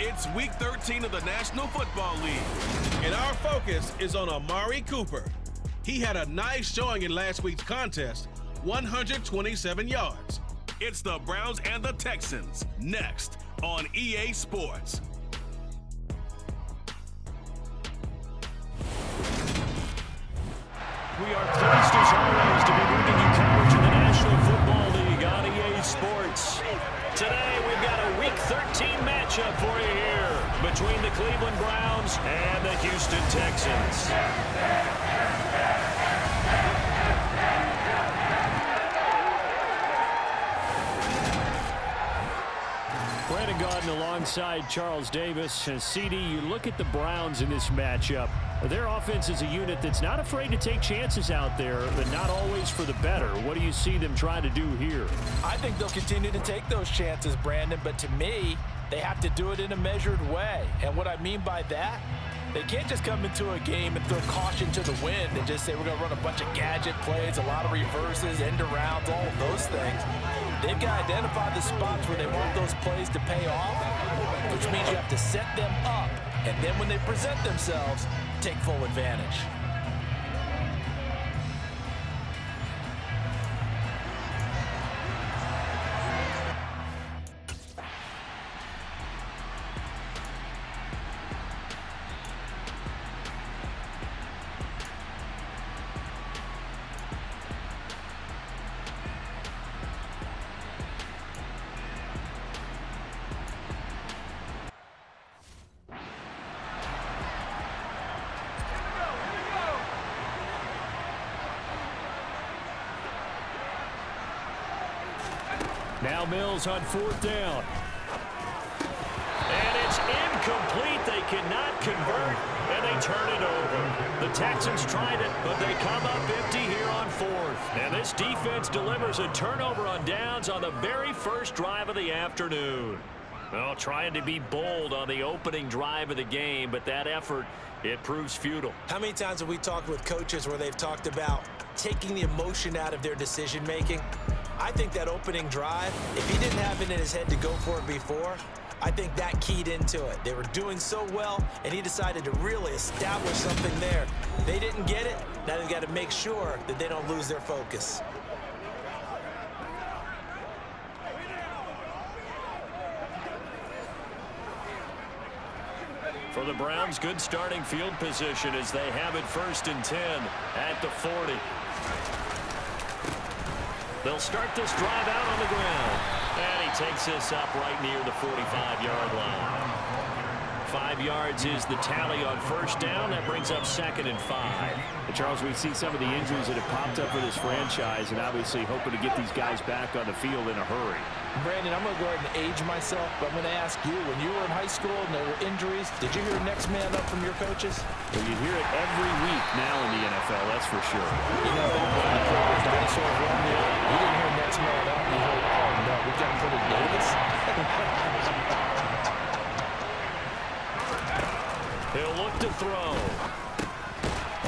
It's Week 13 of the National Football League, and our focus is on Amari Cooper. He had a nice showing in last week's contest, 127 yards. It's the Browns and the Texans, next on EA Sports. We are pleased as always to be bringing you coverage of the National Football League on EA Sports. Today we've got a Week 13 matchup for you here between the Cleveland Browns and the Houston Texans. Brandon Gaudin alongside Charles Davis. CD, you look at the Browns in this matchup. Their offense is a unit that's not afraid to take chances out there, but not always for the better. What do you see them trying to do here? I think they'll continue to take those chances, Brandon, but to me, they have to do it in a measured way. And what I mean by that, they can't just come into a game and throw caution to the wind and just say we're going to run a bunch of gadget plays, a lot of reverses, end arounds, all of those things. They've got to identify the spots where they want those plays to pay off, which means you have to set them up, and then when they present themselves, take full advantage. Now Mills on fourth down. And it's incomplete. They cannot convert, and they turn it over. The Texans tried it, but they come up empty here on fourth. And this defense delivers a turnover on downs on the very first drive of the afternoon. Well, trying to be bold on the opening drive of the game, but that effort, it proves futile. How many times have we talked with coaches where they've talked about taking the emotion out of their decision-making? I think that opening drive, if he didn't have it in his head to go for it before, I think that keyed into it. They were doing so well, and he decided to really establish something there. They didn't get it. Now they've got to make sure that they don't lose their focus. For the Browns, good starting field position as they have it 1st and 10 at the 40. They'll start this drive out on the ground. And he takes this up right near the 45-yard line. 5 yards is the tally on first down. That brings up 2nd and 5. And Charles, we see some of the injuries that have popped up for this franchise, and obviously hoping to get these guys back on the field in a hurry. Brandon, I'm going to go ahead and age myself, but I'm going to ask you, when you were in high school and there were injuries, did you hear next man up from your coaches? Well, you hear it every week now in the NFL, that's for sure. You know, dinosaurs running the air. You didn't hear next man up. You heard, oh, no, we've got to put in Davis. He'll look to throw.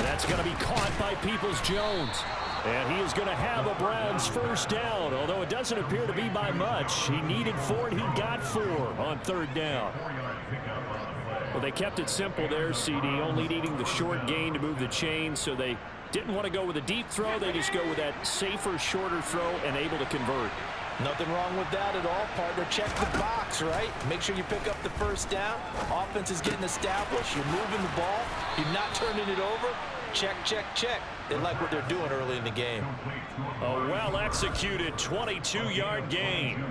That's going to be caught by Peoples-Jones. And he is going to have a Browns first down, although it doesn't appear to be by much. He needed 4, and he got 4 on 3rd down. Well, they kept it simple there, CD, only needing the short gain to move the chains, so they didn't want to go with a deep throw. They just go with that safer, shorter throw and able to convert. Nothing wrong with that at all, partner. Check the box, right? Make sure you pick up the first down. Offense is getting established. You're moving the ball. You're not turning it over. Check, check, check. They like what they're doing early in the game. A well-executed 22-yard gain.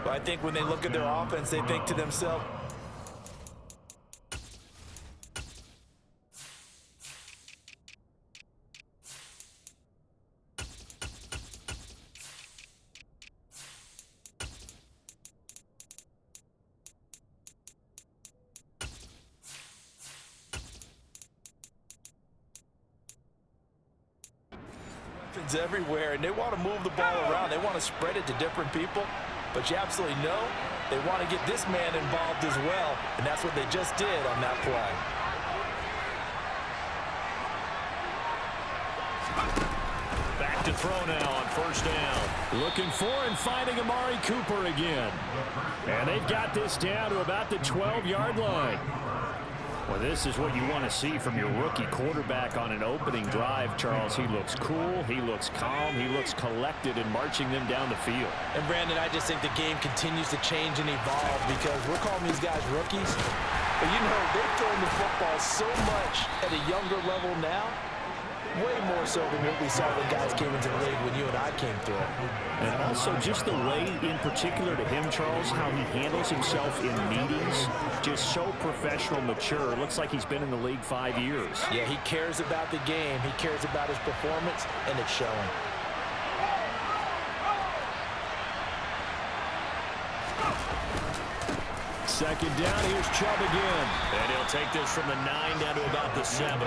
But I think when they look at their offense, they think to themselves, everywhere, and they want to move the ball around. They want to spread it to different people, but you absolutely know they want to get this man involved as well, and that's what they just did on that play. Back to throw now on first down. Looking for and finding Amari Cooper again. And they've got this down to about the 12-yard line. Well, this is what you want to see from your rookie quarterback on an opening drive, Charles. He looks cool, he looks calm, he looks collected in marching them down the field. And, Brandon, I just think the game continues to change and evolve because we're calling these guys rookies. But, you know, they're throwing the football so much at a younger level now, way more so than what we saw when guys came into the league when you and I came through. And also just the way, in particular to him, Charles, how he handles himself in meetings, just so professional, mature. Looks like he's been in the league 5 years. Yeah, he cares about the game. He cares about his performance, and it's showing. Second down, here's Chubb again. And he'll take this from the 9 down to about the 7.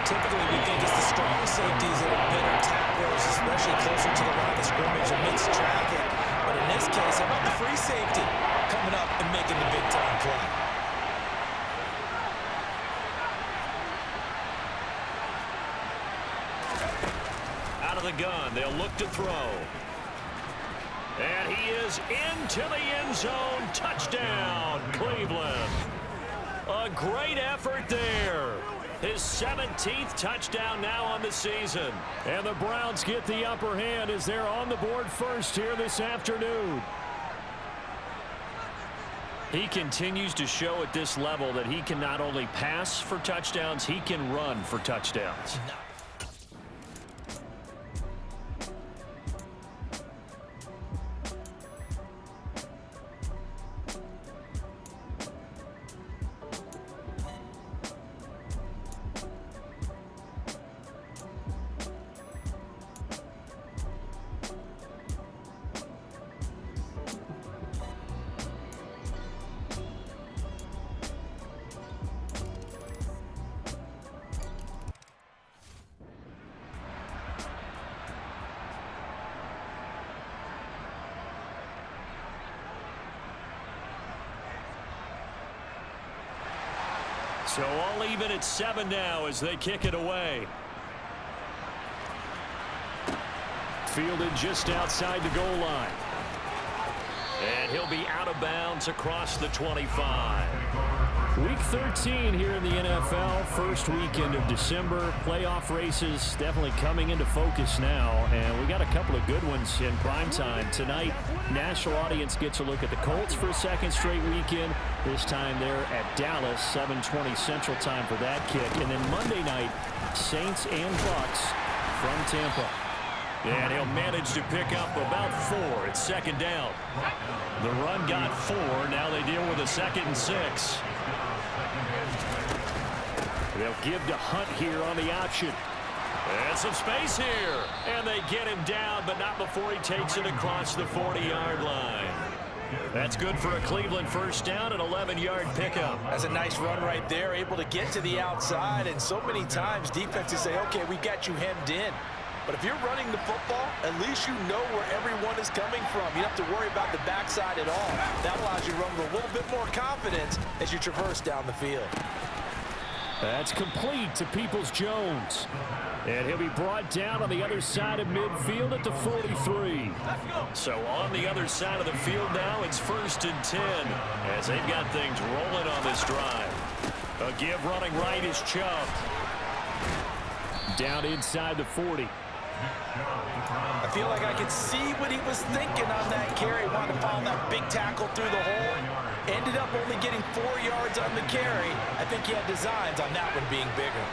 Typically, we think it's the strong safeties that are better tacklers, especially closer to the line of scrimmage amidst traffic. But in this case, how about the free safety coming up and making the big-time play? Out of the gun, they'll look to throw. And he is into the end zone. Touchdown, Cleveland. A great effort there. His 17th touchdown now on the season. And the Browns get the upper hand as they're on the board first here this afternoon. He continues to show at this level that he can not only pass for touchdowns, he can run for touchdowns. So all even at 7 now as they kick it away. Fielded just outside the goal line. And he'll be out of bounds across the 25. Week 13 here in the NFL, first weekend of December. Playoff races definitely coming into focus now, and we got a couple of good ones in prime time. Tonight, national audience gets a look at the Colts for a second straight weekend. This time they're at Dallas, 7:20 Central Time for that kick. And then Monday night, Saints and Bucks from Tampa. And he'll manage to pick up about 4 at second down. The run got 4. Now they deal with a 2nd and 6. They'll give to Hunt here on the option. And some space here. And they get him down, but not before he takes it across the 40-yard line. That's good for a Cleveland first down, an 11-yard pickup. That's a nice run right there, able to get to the outside. And so many times defenses say, okay, we got you hemmed in. But if you're running the football, at least you know where everyone is coming from. You don't have to worry about the backside at all. That allows you to run with a little bit more confidence as you traverse down the field. That's complete to Peoples-Jones. And he'll be brought down on the other side of midfield at the 43. So on the other side of the field now, it's 1st and 10 as they've got things rolling on this drive. A give running right is Chubb. Down inside the 40. I feel like I could see what he was thinking on that carry. Wanted to follow that big tackle through the hole. Ended up only getting 4 yards on the carry. I think he had designs on that one being bigger.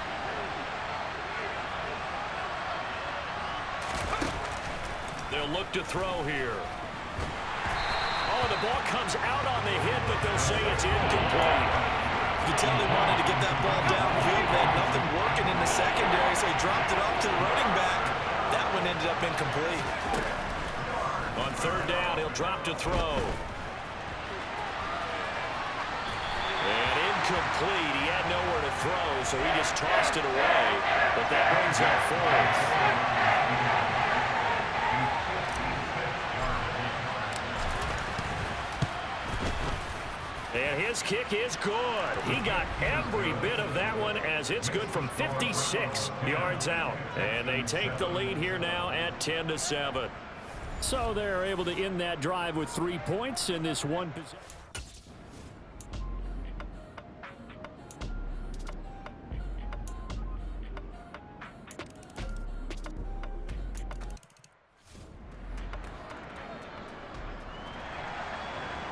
They'll look to throw here. Oh, the ball comes out on the hit, but they'll say it's incomplete. You can tell they wanted to get that ball downfield. They had nothing working in the secondary, so he dropped it off to the running back. That one ended up incomplete. On 3rd down, he'll drop to throw. And incomplete. He had nowhere to throw, so he just tossed it away. But that brings up 4th. And this kick is good. He got every bit of that one as it's good from 56 yards out. And they take the lead here now at 10-7. So they're able to end that drive with 3 points in this one possession.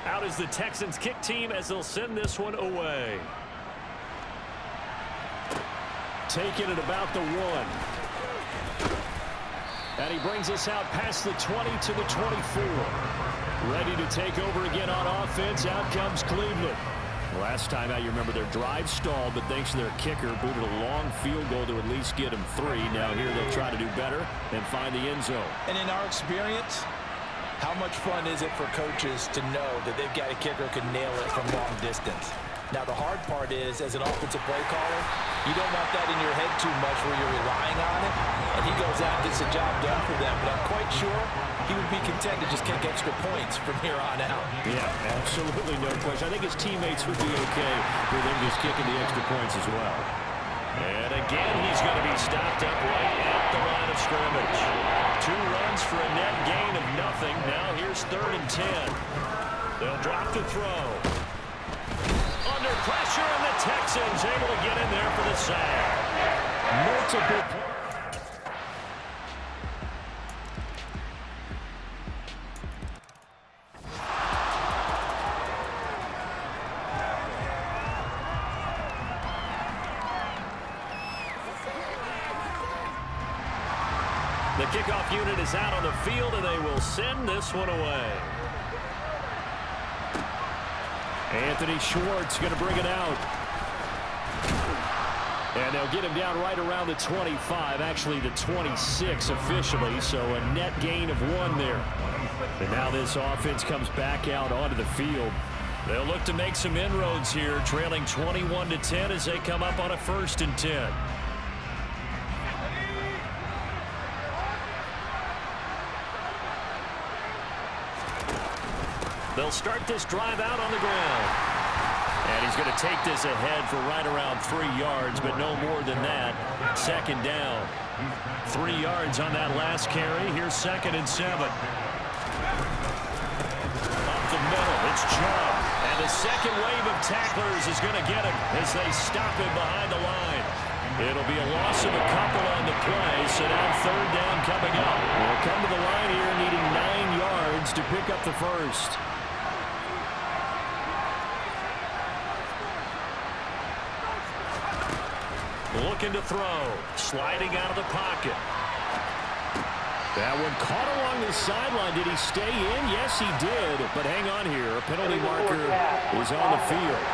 Out is the Texans kick team as they'll send this one away. Taking it about the 1. And he brings us out past the 20 to the 24. Ready to take over again on offense. Out comes Cleveland. Last time out, you remember their drive stalled, but thanks to their kicker, booted a long field goal to at least get them 3. Now here they'll try to do better and find the end zone. And in our experience, how much fun is it for coaches to know that they've got a kicker who can nail it from long distance? Now, the hard part is, as an offensive play caller, you don't want that in your head too much where you're relying on it, and he goes out and gets the job done for them. But I'm quite sure he would be content to just kick extra points from here on out. Yeah, absolutely no question. I think his teammates would be okay with him just kicking the extra points as well. And again, he's going to be stopped up right at the line of scrimmage. 2 runs for a net gain of nothing. Now here's 3rd and 10. They'll drop the throw. Under pressure, and the Texans able to get in there for the sack. Multiple. The kickoff unit is out on the field, and they will send this one away. Anthony Schwartz going to bring it out. And they'll get him down right around the 25, actually the 26 officially, so a net gain of 1 there. And now this offense comes back out onto the field. They'll look to make some inroads here, trailing 21-10 as they come up on a 1st and 10. They'll start this drive out on the ground. And he's going to take this ahead for right around 3 yards, but no more than that. 2nd down. 3 yards on that last carry. Here's 2nd and 7. Up the middle, it's Chubb. And the second wave of tacklers is going to get him as they stop him behind the line. It'll be a loss of a couple on the play, so now 3rd down coming up. They'll come to the line here needing 9 yards to pick up the first. Looking to throw. Sliding out of the pocket. That one caught along the sideline. Did he stay in? Yes, he did. But hang on here. A penalty marker is on the field.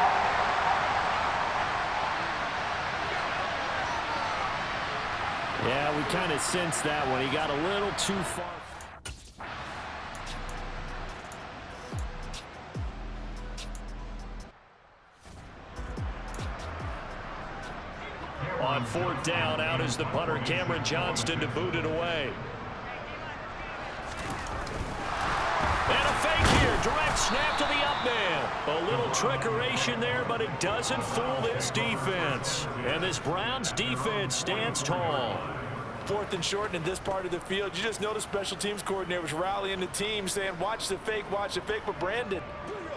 Yeah, we kind of sensed that one. He got a little too far. On 4th down, out is the punter, Cameron Johnston, to boot it away. And a fake here. Direct snap to the up man. A little trickeration there, but it doesn't fool this defense. And this Browns defense stands tall. 4th and short in this part of the field. You just notice special teams coordinators rallying the team saying, watch the fake, but Brandon,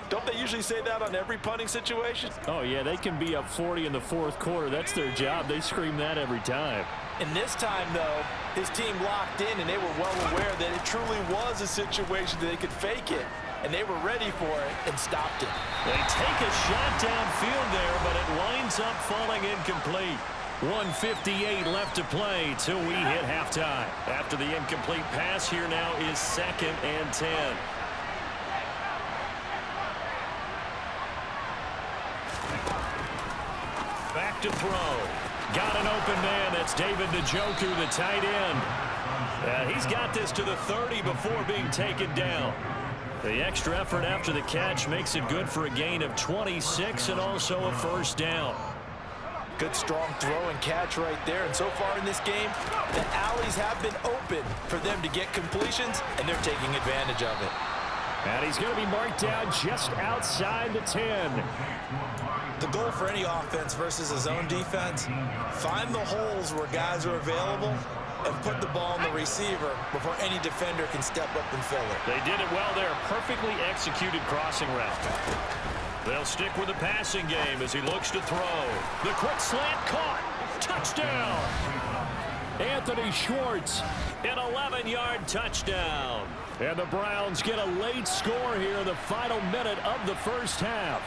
don't they usually say that on every punting situation? Oh, yeah, they can be up 40 in the 4th quarter. That's their job. They scream that every time. And this time, though, his team locked in, and they were well aware that it truly was a situation that they could fake it, and they were ready for it and stopped it. They take a shot downfield there, but it winds up falling incomplete. 1:58 left to play till we hit halftime. After the incomplete pass, here now is 2nd and 10. Back to throw. Got an open man. That's David Njoku, the tight end. He's got this to the 30 before being taken down. The extra effort after the catch makes it good for a gain of 26 and also a 1st down. Good strong throw and catch right there. And so far in this game, the alleys have been open for them to get completions, and they're taking advantage of it. And he's going to be marked down just outside the 10. The goal for any offense versus a zone defense, find the holes where guys are available and put the ball on the receiver before any defender can step up and fill it. They did it well there. Perfectly executed crossing route. They'll stick with the passing game as he looks to throw. The quick slant caught. Touchdown. Anthony Schwartz, an 11-yard touchdown. And the Browns get a late score here in the final minute of the first half.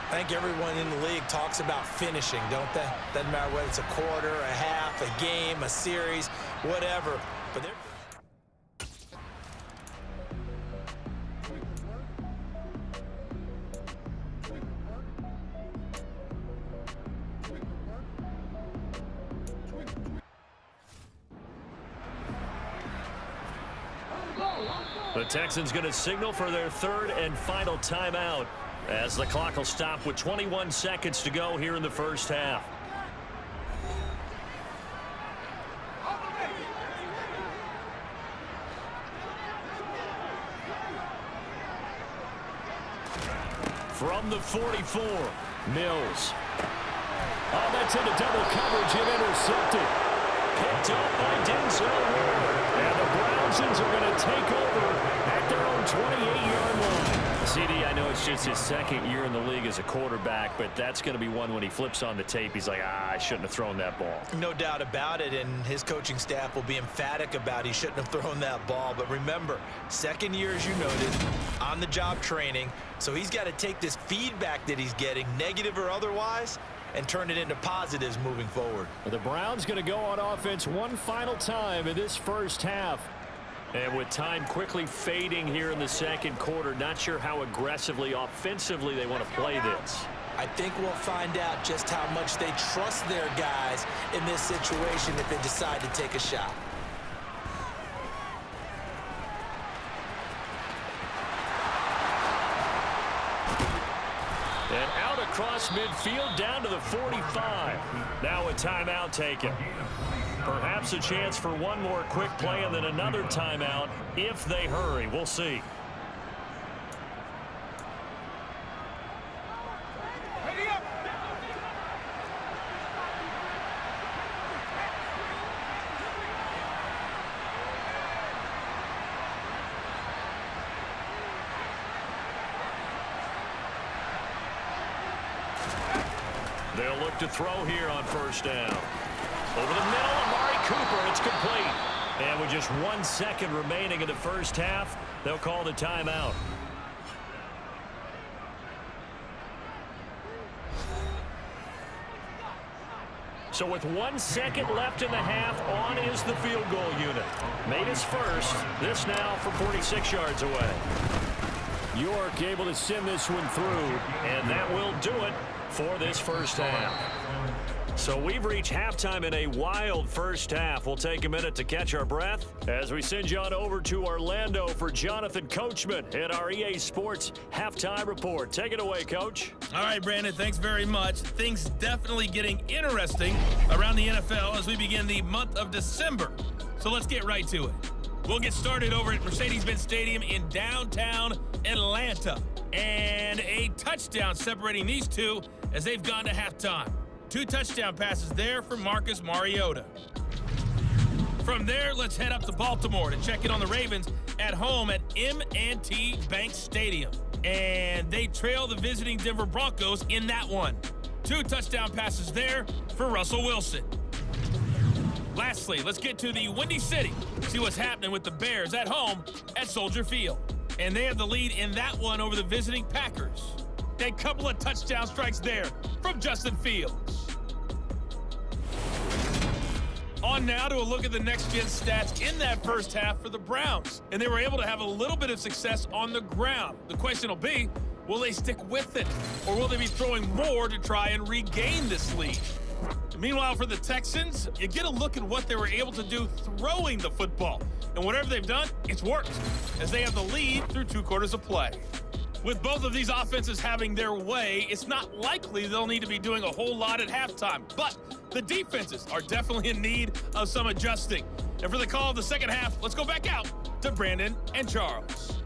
I think everyone in the league talks about finishing, don't they? Doesn't matter whether it's a quarter, a half, a game, a series, whatever. But they're... The Texans going to signal for their third and final timeout as the clock will stop with 21 seconds to go here in the first half. From the 44, Mills. Oh, that's into double coverage and intercepted. Picked up by Denzel Ward. And the Browns are going to take over at their own 28-yard line. CD, I know it's just his second year in the league as a quarterback, but that's going to be one when he flips on the tape. He's like, I shouldn't have thrown that ball. No doubt about it, and his coaching staff will be emphatic about he shouldn't have thrown that ball. But remember, second year, as you noted, on-the-job training, so he's got to take this feedback that he's getting, negative or otherwise, and turn it into positives moving forward. The Browns going to go on offense one final time in this first half. And with time quickly fading here in the second quarter, not sure how aggressively, offensively they want to play this. I think we'll find out just how much they trust their guys in this situation if they decide to take a shot. And out across midfield down to the 45. Now a timeout taken. Perhaps a chance for one more quick play and then another timeout if they hurry. We'll see. They'll look to throw here on first down. Over the middle, Amari Cooper, it's complete. And with just 1 second remaining in the first half, they'll call the timeout. So with 1 second left in the half, on is the field goal unit. Made his first. This now from 46 yards away. York able to send this one through, and that will do it for this first half. So we've reached halftime in a wild first half. We'll take a minute to catch our breath as we send you on over to Orlando for Jonathan Coachman at our EA Sports Halftime Report. Take it away, Coach. All right, Brandon, thanks very much. Things definitely getting interesting around the NFL as we begin the month of December. So let's get right to it. We'll get started over at Mercedes-Benz Stadium in downtown Atlanta. And a touchdown separating these two as they've gone to halftime. 2 touchdown passes there for Marcus Mariota. From there, let's head up to Baltimore to check in on the Ravens at home at M&T Bank Stadium. And they trail the visiting Denver Broncos in that one. 2 touchdown passes there for Russell Wilson. Lastly, let's get to the Windy City. See what's happening with the Bears at home at Soldier Field. And they have the lead in that one over the visiting Packers. A couple of touchdown strikes there from Justin Fields. On now to a look at the next-gen stats in that first half for the Browns. And they were able to have a little bit of success on the ground. The question will be, will they stick with it? Or will they be throwing more to try and regain this lead? Meanwhile, for the Texans, you get a look at what they were able to do throwing the football. And whatever they've done, it's worked, as they have the lead through 2 quarters of play. With both of these offenses having their way, it's not likely they'll need to be doing a whole lot at halftime. But the defenses are definitely in need of some adjusting. And for the call of the second half, let's go back out to Brandon and Charles.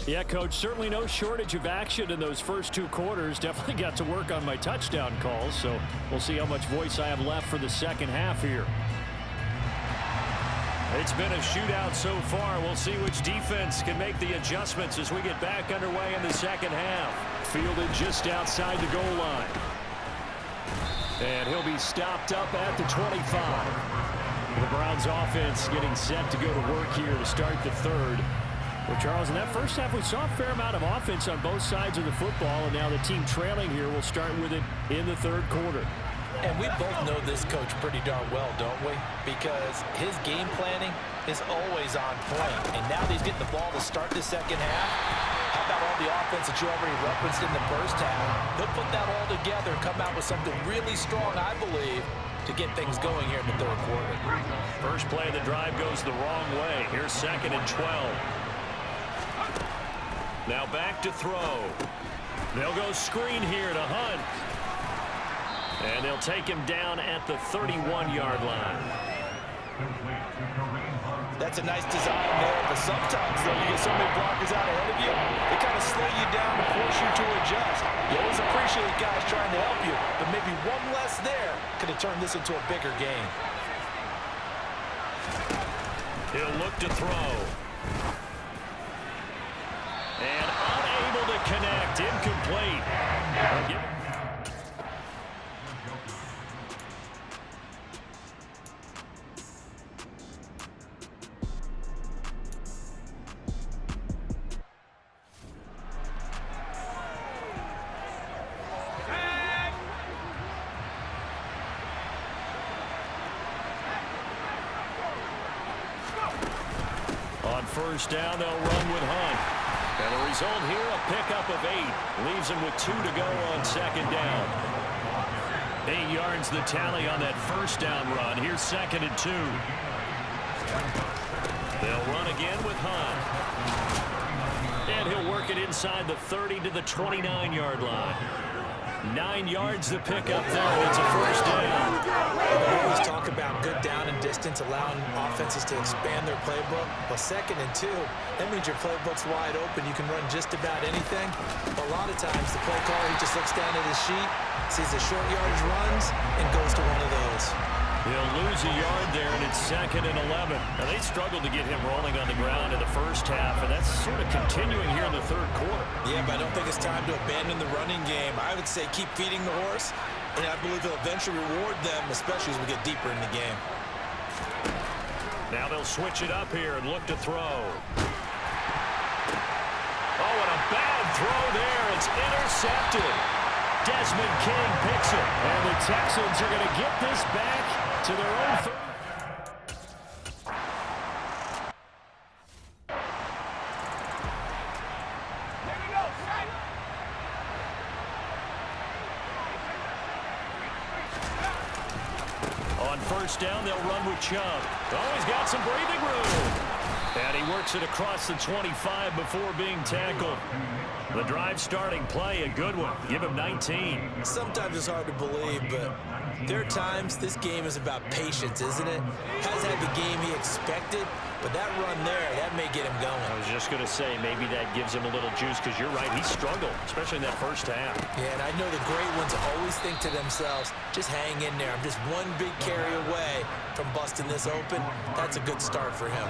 Yeah, Coach, certainly no shortage of action in those first 2 quarters. Definitely got to work on my touchdown calls, so we'll see how much voice I have left for the second half here. It's been a shootout so far. We'll see which defense can make the adjustments as we get back underway in the second half. Fielded just outside the goal line. And he'll be stopped up at the 25. The Browns offense getting set to go to work here to start the third. Well, Charles, in that first half, we saw a fair amount of offense on both sides of the football, and now the team trailing here will start with it in the third quarter. And we both know this coach pretty darn well, don't we? Because his game planning is always on point. And now that he's getting the ball to start the second half, how about all the offense that you already referenced in the first half? He'll put that all together and come out with something really strong, I believe, to get things going here in the third quarter. First play of the drive goes the wrong way. Here's 2nd and 12. Now back to throw. They'll go screen here to Hunt. And they'll take him down at the 31-yard line. That's a nice design there, but sometimes, though, you get so many blockers out ahead of you, they kind of slow you down and force you to adjust. You always appreciate guys trying to help you, but maybe one less there could have turned this into a bigger game. He'll look to throw. And unable to connect. Incomplete. On first down, they'll run with Hunt. And the result here, a pickup of 8. Leaves him with 2 to go on second down. 8 yards the tally on that first down run. Here's 2nd and 2. They'll run again with Hunt. And he'll work it inside the 30 to the 29-yard line. 9 yards to pick up there, and it's a first down. We always talk about good down and distance, allowing offenses to expand their playbook. Well, 2nd and 2, that means your playbook's wide open. You can run just about anything. But a lot of times, the play caller, he just looks down at his sheet, sees the short yardage runs, and goes to one of those. He'll lose a yard there, and it's 2nd and 11. Now, they struggled to get him rolling on the ground in the first half, and that's sort of continuing here in the third quarter. Yeah, but I don't think it's time to abandon the running game. I would say keep feeding the horse, and I believe he'll eventually reward them, especially as we get deeper in the game. Now they'll switch it up here and look to throw. Oh, and a bad throw there. It's intercepted. Desmond King picks it, and the Texans are going to get this back to their own 30. On first down, they'll run with Chubb. Oh, he's got some breathing room. And he works it across the 25 before being tackled. The drive starting play, a good one. Give him 19. Sometimes it's hard to believe, but there are times this game is about patience, isn't it? Hasn't had the game he expected, but that run there, that may get him going. I was just going to say, maybe that gives him a little juice, because you're right, he struggled, especially in that first half. Yeah, and I know the great ones always think to themselves, just hang in there. I'm just one big carry away from busting this open. That's a good start for him.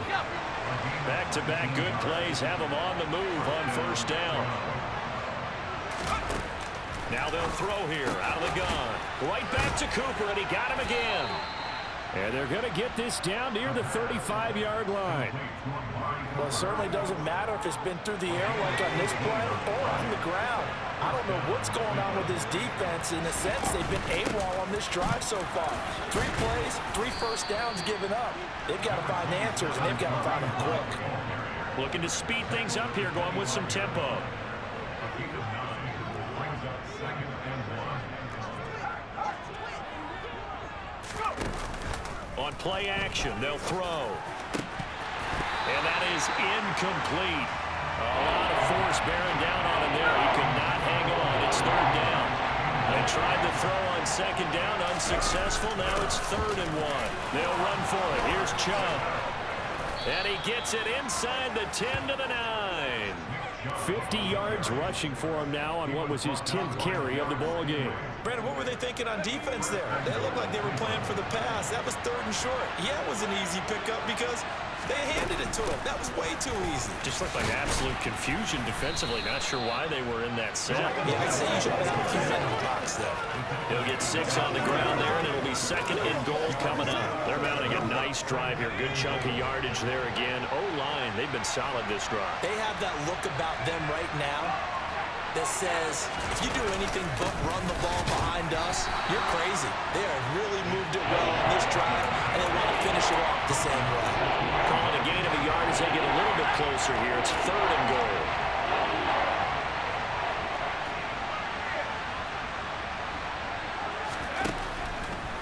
Back-to-back good plays have him on the move on first down. Now they'll throw here out of the gun. Right back to Cooper, and he got him again. And they're going to get this down near the 35-yard line. Well, it certainly doesn't matter if it's been through the air like on this play or on the ground. I don't know what's going on with this defense. In a sense, they've been AWOL on this drive so far. 3 plays, 3 first downs given up. They've got to find answers, and they've got to find them quick. Looking to speed things up here, going with some tempo. On play action, they'll throw. And that is incomplete. A lot of force bearing down on him there. He could not hang on. It's 3rd down. They tried to throw on 2nd down, unsuccessful. Now it's 3rd and 1. They'll run for it. Here's Chubb. And he gets it inside the 10 to the 9. 50 yards rushing for him now on what was his 10th carry of the ball game. Brandon, what were they thinking on defense there? They looked like they were playing for the pass. That was 3rd and short. Yeah, it was an easy pickup because they handed it to him. That was way too easy. Just looked like absolute confusion defensively. Not sure why they were in that set. Yeah, I'd say you should have a few men in the box there. He'll get 6 on the ground there, and it'll be 2nd and goal coming up. They're mounting a nice drive here. Good chunk of yardage there again. O-line, they've been solid this drive. They have that look about them right now that says, if you do anything but run the ball behind us, you're crazy. They have really moved it well on this drive, and they want to finish it off the same way. Calling a gain of a yard as they get a little bit closer here. It's 3rd and goal.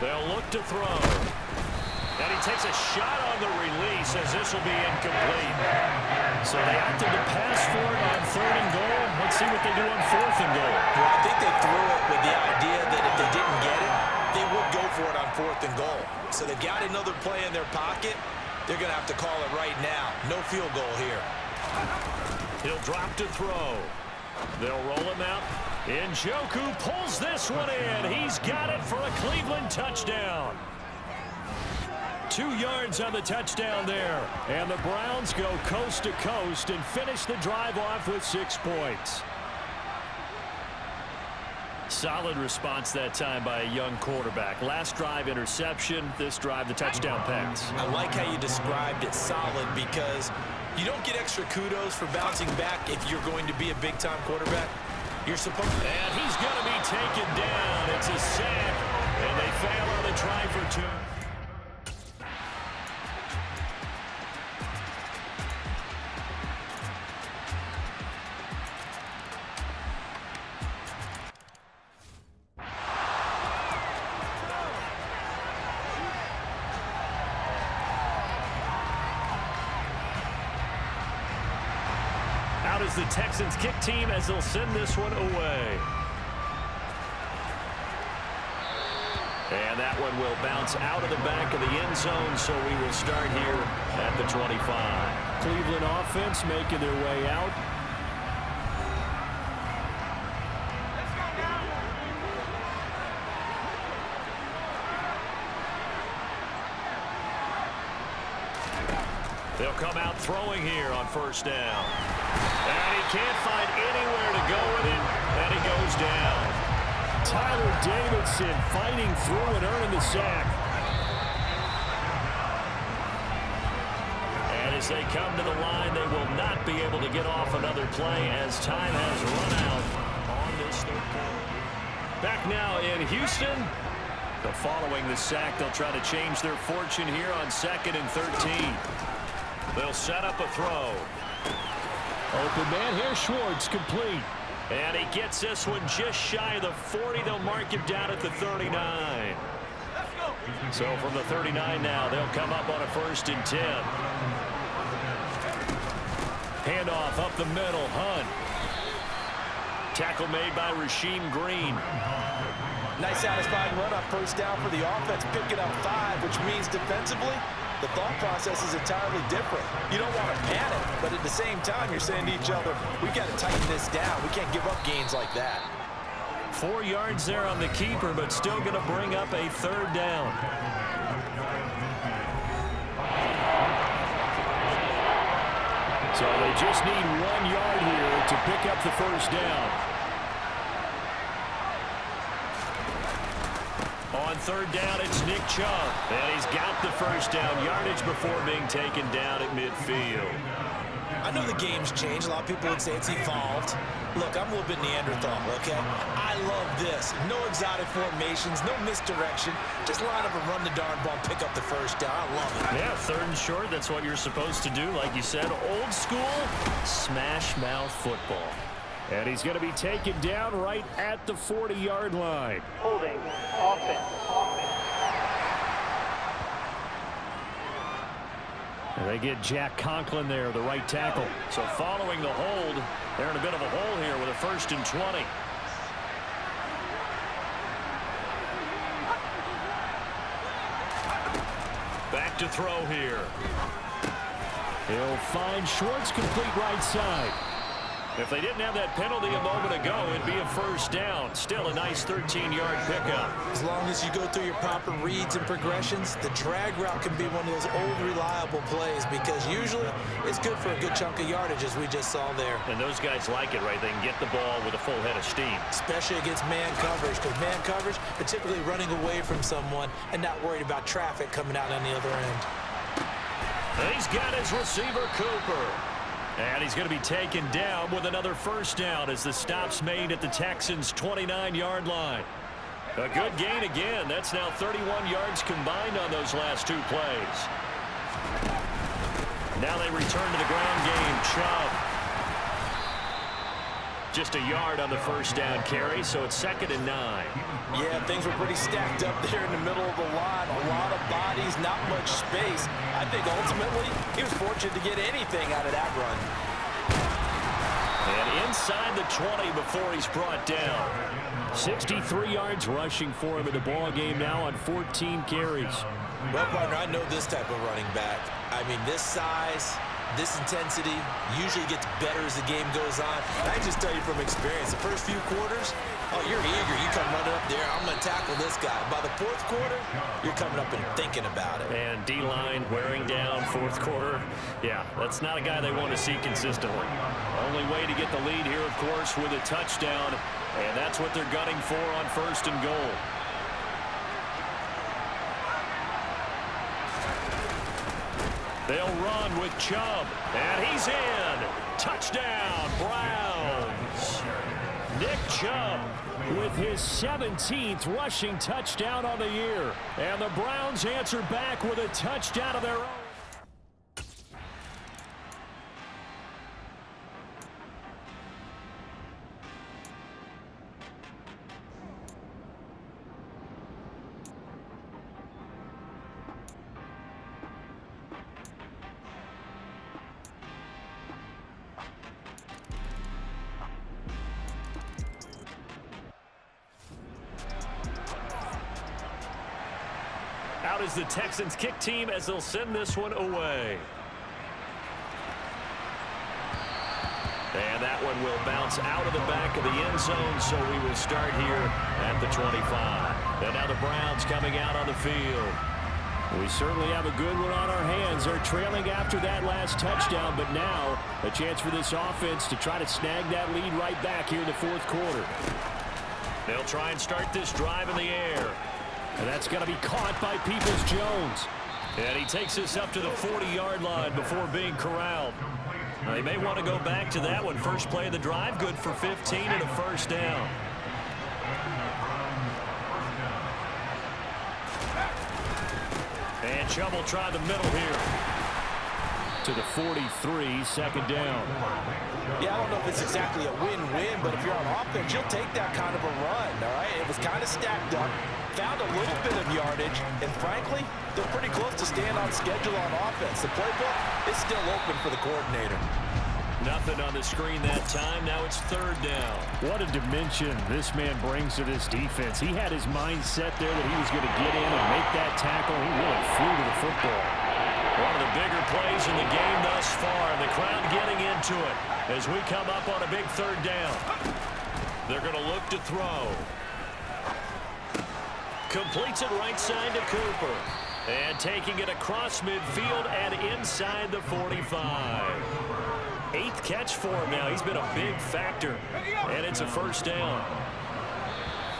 They'll look to throw. And he takes a shot on the release as this will be incomplete. So they opted to pass for it on 3rd and goal. Let's see what they do on 4th and goal. Well, I think they threw it with the idea that if they didn't get it, they would go for it on 4th and goal. So they've got another play in their pocket. They're going to have to call it right now. No field goal here. He'll drop to throw. They'll roll him out. Njoku pulls this one in. He's got it for a Cleveland touchdown. 2 yards on the touchdown there. And the Browns go coast to coast and finish the drive off with 6 points. Solid response that time by a young quarterback. Last drive, interception. This drive, the touchdown pass. I like how you described it solid because you don't get extra kudos for bouncing back if you're going to be a big-time quarterback. You're supposed to. And he's going to be taken down. It's a sack, and they fail on the try for 2. Out is the Texans kick team as they'll send this one away. And that one will bounce out of the back of the end zone, so we will start here at the 25. Cleveland offense making their way out. They'll come out throwing here on 1st down. And he can't find anywhere to go with it, and he goes down. Tyler Davidson fighting through and earning the sack. And as they come to the line, they will not be able to get off another play as time has run out on this 3rd quarter. Back now in Houston. Following the sack, they'll try to change their fortune here on 2nd and 13. They'll set up a throw. Open man here, Schwartz, complete. And he gets this one just shy of the 40. They'll mark him down at the 39. So from the 39 now, they'll come up on a 1st and 10. Handoff up the middle, Hunt. Tackle made by Rasheem Green. Nice satisfying run on 1st down for the offense, picking up 5, which means defensively, the thought process is entirely different. You don't want to panic, but at the same time, you're saying to each other, we've got to tighten this down. We can't give up gains like that. 4 yards there on the keeper, but still going to bring up a 3rd down. So they just need 1 yard here to pick up the 1st down. On 3rd down, it's Nick Chubb. And he's got the 1st down yardage before being taken down at midfield. I know the game's changed. A lot of people would say it's evolved. Look, I'm a little bit Neanderthal, okay? I love this. No exotic formations, no misdirection. Just line up and run the darn ball and pick up the 1st down. I love it. Yeah, 3rd and short, that's what you're supposed to do. Like you said, old school, smash mouth football. And he's going to be taken down right at the 40-yard line. Holding offense. And they get Jack Conklin there, the right tackle. So following the hold, they're in a bit of a hole here with a 1st and 20. Back to throw here. He'll find Schwartz, complete right side. If they didn't have that penalty a moment ago, it'd be a first down. Still a nice 13-yard pickup. As long as you go through your proper reads and progressions, the drag route can be one of those old reliable plays because usually it's good for a good chunk of yardage, as we just saw there. And those guys like it, right? They can get the ball with a full head of steam. Especially against man coverage, because man coverage, they're typically running away from someone and not worried about traffic coming out on the other end. And he's got his receiver, Cooper. And he's going to be taken down with another first down as the stop's made at the Texans' 29-yard line. A good gain again. That's now 31 yards combined on those last two plays. Now they return to the ground game. Chubb. Just a yard on the first down carry, so it's 2nd and 9. Yeah, things were pretty stacked up there in the middle of the line. A lot of bodies, not much space. I think ultimately he was fortunate to get anything out of that run. And inside the 20 before he's brought down. 63 yards rushing for him in the ball game now on 14 carries. Well, partner, I know this type of running back. I mean, this size, this intensity usually gets better as the game goes on. And I just tell you from experience, the first few quarters, oh, you're eager. You come running up there, I'm going to tackle this guy. By the fourth quarter, you're coming up and thinking about it. And D-line wearing down fourth quarter. Yeah, that's not a guy they want to see consistently. Only way to get the lead here, of course, with a touchdown. And that's what they're gunning for on 1st and goal. They'll run with Chubb. And he's in. Touchdown, Browns. Nick Chubb with his 17th rushing touchdown on the year. And the Browns answer back with a touchdown of their own. Out is the Texans kick team as they'll send this one away. And that one will bounce out of the back of the end zone, so we will start here at the 25. And now the Browns coming out on the field. We certainly have a good one on our hands. They're trailing after that last touchdown, but now a chance for this offense to try to snag that lead right back here in the fourth quarter. They'll try and start this drive in the air. And that's going to be caught by Peoples-Jones. And he takes this up to the 40-yard line before being corralled. They may want to go back to that one. First play of the drive, good for 15 and a first down. And Chubb will try the middle here. To the 43, 2nd down. Yeah, I don't know if it's exactly a win-win, but if you're on offense, you'll take that kind of a run, all right? It was kind of stacked up, found a little bit of yardage, and frankly, they're pretty close to staying on schedule on offense. The playbook is still open for the coordinator. Nothing on the screen that time. Now it's 3rd down. What a dimension this man brings to this defense. He had his mindset there that he was going to get in and make that tackle. He really flew to the football. One of the bigger plays in the game thus far, and the crowd getting into it as we come up on a big 3rd down. They're going to look to throw. Completes it right side to Cooper. And taking it across midfield and inside the 45. 8th catch for him now. He's been a big factor. And it's a first down.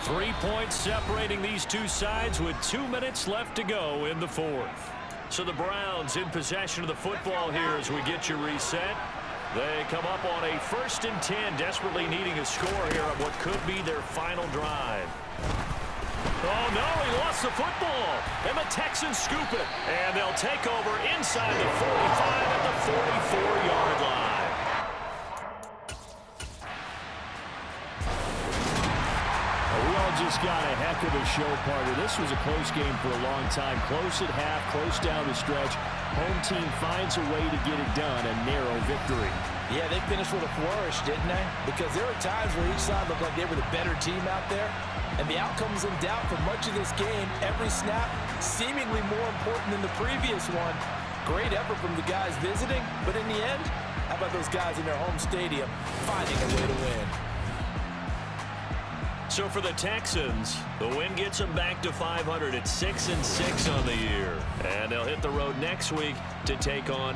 3 points separating these two sides with 2 minutes left to go in the 4th. So the Browns in possession of the football here as we get you reset. They come up on a 1st and 10, desperately needing a score here on what could be their final drive. Oh, no, he lost the football. And the Texans scoop it. And they'll take over inside the 45 at the 44-yard line. We all just got a heck of a show, partner. This was a close game for a long time. Close at half, close down the stretch. Home team finds a way to get it done, a narrow victory. Yeah, they finished with a flourish, didn't they? Because there were times where each side looked like they were the better team out there. And the outcome's in doubt for much of this game. Every snap seemingly more important than the previous one. Great effort from the guys visiting, but in the end, How about those guys in their home stadium finding a way to win? So for the Texans, the win gets them back to 500 at 6-6 on the year. And they'll hit the road next week to take on